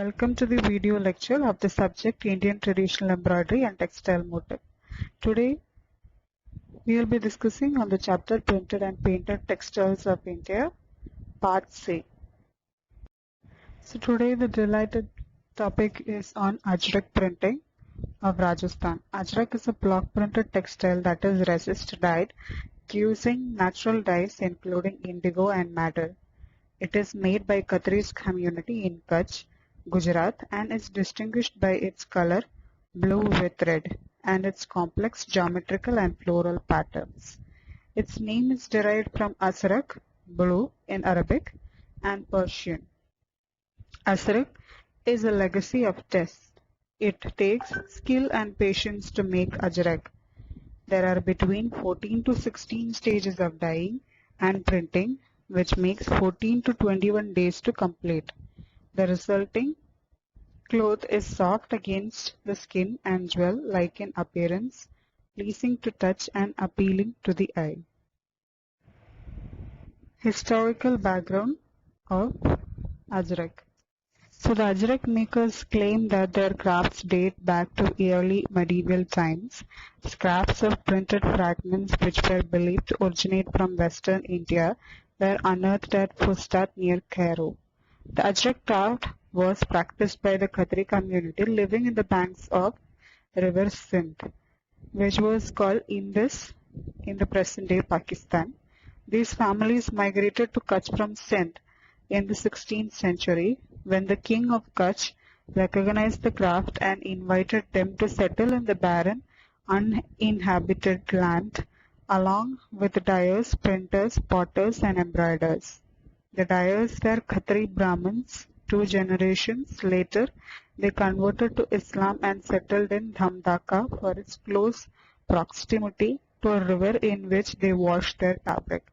Welcome to the video lecture of the subject Indian Traditional Embroidery and Textile Motif. Today we will be discussing on the chapter Printed and Painted Textiles of India, Part C. So today the delighted topic is on Ajrak printing of Rajasthan. Ajrak is a block printed textile that is resist dyed using natural dyes including indigo and madder. It is made by Khatris community in Kutch, Gujarat, and is distinguished by its color blue with red and its complex geometrical and floral patterns. Its name is derived from Azrak, blue in Arabic, and Persian. Azrak is a legacy of test. It takes skill and patience to make Ajrak. There are between 14 to 16 stages of dyeing and printing, which makes 14 to 21 days to complete. The resulting cloth is soft against the skin and jewel-like in appearance, pleasing to touch and appealing to the eye. Historical background of Ajrak. So the Ajrak makers claim that their crafts date back to early medieval times. Scraps of printed fragments which were believed to originate from western India were unearthed at Fustat near Cairo. The Ajrak craft was practiced by the Khatri community living in the banks of river Sindh, which was called Indus in the present-day Pakistan. These families migrated to Kutch from Sindh in the 16th century when the king of Kutch recognized the craft and invited them to settle in the barren, uninhabited land along with dyers, printers, potters, and embroiders. The dyers were Khatri Brahmins. 2 generations later, they converted to Islam and settled in Dhamdaka for its close proximity to a river in which they washed their fabric.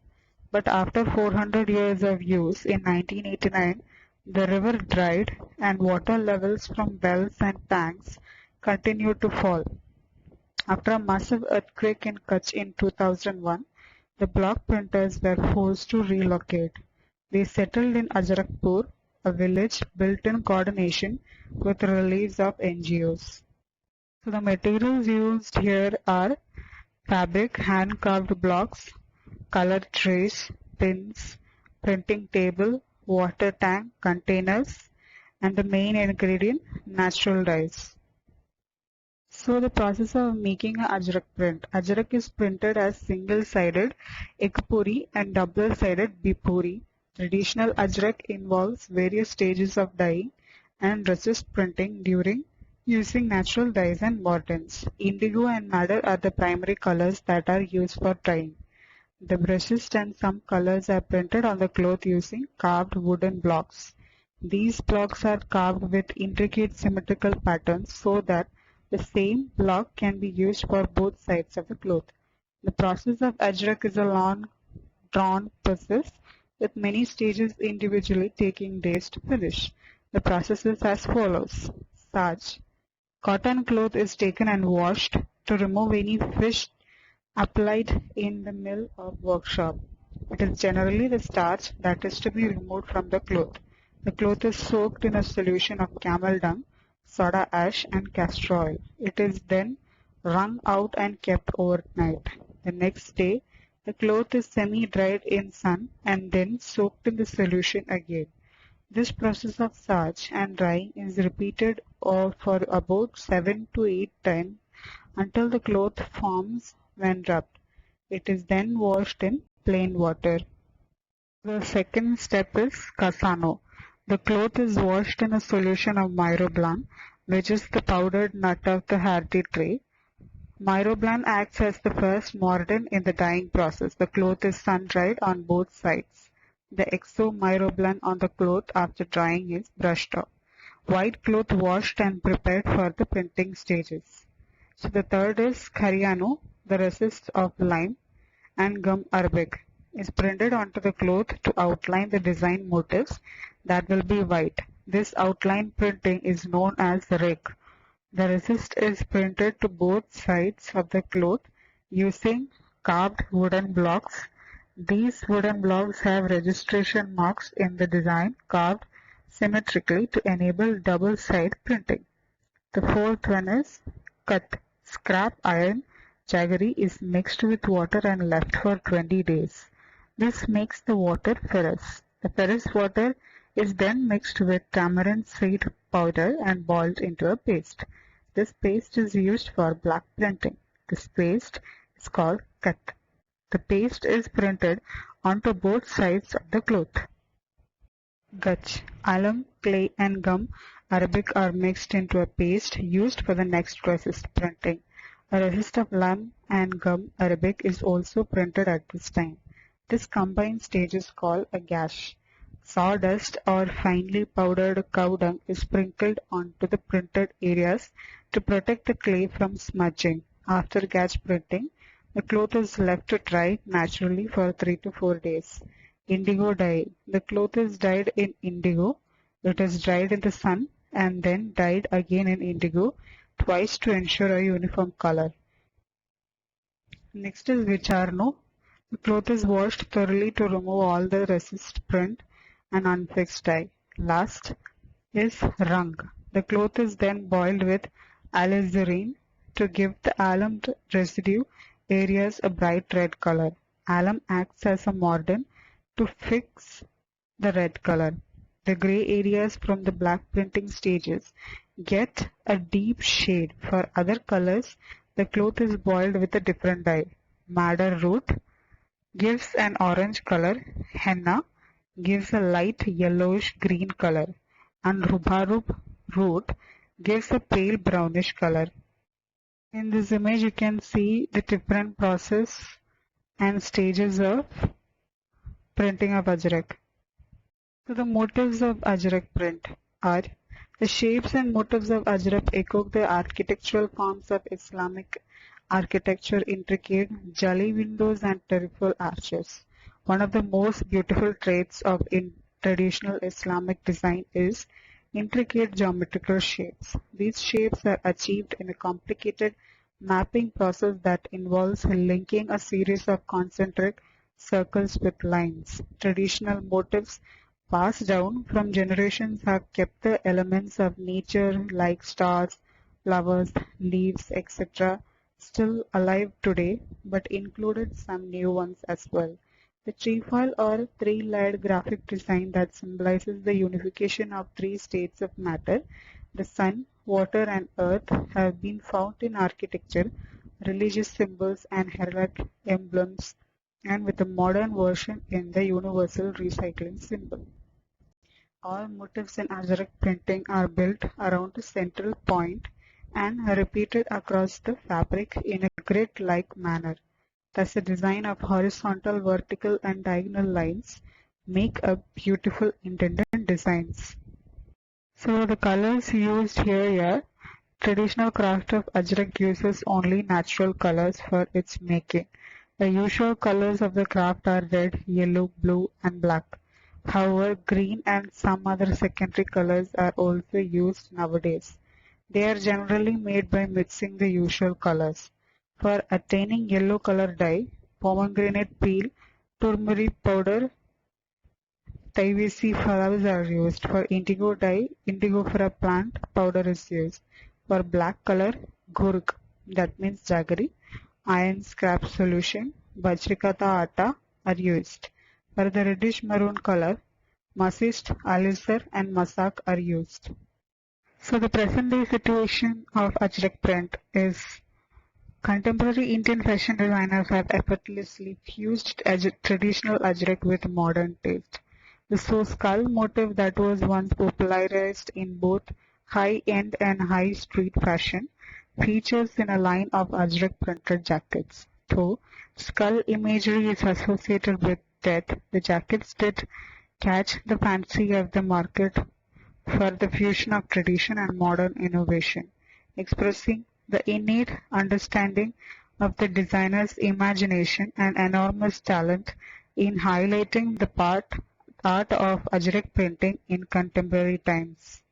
But after 400 years of use, in 1989, the river dried and water levels from wells and tanks continued to fall. After a massive earthquake in Kutch in 2001, the block printers were forced to relocate. They settled in Ajrakpur, a village built in coordination with reliefs of NGOs. So the materials used here are fabric, hand-carved blocks, color trays, pins, printing table, water tank, containers, and the main ingredient, natural dyes. So the process of making an Ajrak print. Ajrak is printed as single-sided ekpuri and double-sided bipuri. Traditional Ajrak involves various stages of dyeing and resist printing during using natural dyes and mordants. Indigo and madder are the primary colors that are used for dyeing. The brushes and some colors are printed on the cloth using carved wooden blocks. These blocks are carved with intricate symmetrical patterns so that the same block can be used for both sides of the cloth. The process of Ajrak is a long, drawn process with many stages individually taking days to finish. The process is as follows. Starch. Cotton cloth is taken and washed to remove any fish applied in the mill or workshop. It is generally the starch that is to be removed from the cloth. The cloth is soaked in a solution of camel dung, soda ash, and castor oil. It is then wrung out and kept overnight. The next day, the cloth is semi-dried in sun and then soaked in the solution again. This process of starch and drying is repeated for about 7 to 8 times until the cloth forms when rubbed. It is then washed in plain water. The second step is Casano. The cloth is washed in a solution of Myrobalan, which is the powdered nut of the hardy tree. Myrobalan acts as the first mordant in the dyeing process. The cloth is sun-dried on both sides. The exo-myrobalan on the cloth after drying is brushed off. White cloth washed and prepared for the printing stages. So the third is Cariano, the resist of lime and gum arabic is printed onto the cloth to outline the design motifs that will be white. This outline printing is known as rake. The resist is printed to both sides of the cloth using carved wooden blocks. These wooden blocks have registration marks in the design carved symmetrically to enable double-side printing. The fourth one is cut. Scrap iron jaggery is mixed with water and left for 20 days. This makes the water ferrous. The ferrous water is then mixed with tamarind seed powder and boiled into a paste. This paste is used for black printing. This paste is called cut. The paste is printed onto both sides of the cloth. Gutch. Alum, clay and gum arabic are mixed into a paste used for the next resist printing. A resist of alum and gum arabic is also printed at this time. This combined stage is called a gash. Sawdust or finely powdered cow dung is sprinkled onto the printed areas to protect the clay from smudging. After gash printing, the cloth is left to dry naturally for 3 to 4 days. Indigo dye. The cloth is dyed in indigo. It is dried in the sun and then dyed again in indigo twice to ensure a uniform color. Next is Vicharno. The cloth is washed thoroughly to remove all the resist print and unfixed dye. Last is Rung. The cloth is then boiled with alizarin to give the alum residue areas a bright red color. Alum acts as a mordant to fix the red color. The gray areas from the black printing stages get a deep shade. For other colors, the cloth is boiled with a different dye. Madder root gives an orange color. Henna gives a light yellowish green color. And Rhubarb root gives a pale brownish color. In this image, you can see the different process and stages of printing of Ajrak. So the motifs of Ajrak print are the shapes and motifs of Ajrak echo the architectural forms of Islamic architecture, intricate jali windows and triumphal arches. One of the most beautiful traits of traditional Islamic design is intricate geometrical shapes. These shapes are achieved in a complicated mapping process that involves linking a series of concentric circles with lines. Traditional motifs passed down from generations have kept the elements of nature like stars, flowers, leaves, etc. still alive today, but included some new ones as well. The trefoil or three-layered graphic design that symbolizes the unification of three states of matter, the sun, water and earth, have been found in architecture, religious symbols and heraldic emblems, and with a modern version in the universal recycling symbol. All motifs in Ajrak printing are built around a central point and repeated across the fabric in a grid-like manner. Thus, the design of horizontal, vertical, and diagonal lines make up beautiful independent designs. So, the colors used here are traditional craft of Ajrak uses only natural colors for its making. The usual colors of the craft are red, yellow, blue, and black. However, green and some other secondary colors are also used nowadays. They are generally made by mixing the usual colors. For attaining yellow color dye, pomegranate peel, turmeric powder, Tyvesi flowers are used. For indigo dye, indigofera plant powder is used. For black color, gurk, that means jaggery, iron scrap solution, bajrikata atta are used. For the reddish maroon color, masist, alizar and masak are used. So the present day situation of Ajrak print is contemporary Indian fashion designers have effortlessly fused traditional Ajrak with modern taste. The skull motif that was once popularized in both high-end and high street fashion features in a line of Ajrak printed jackets. Though skull imagery is associated with death, the jackets did catch the fancy of the market for the fusion of tradition and modern innovation, expressing the innate understanding of the designer's imagination and enormous talent in highlighting the art of Ajrak printing in contemporary times.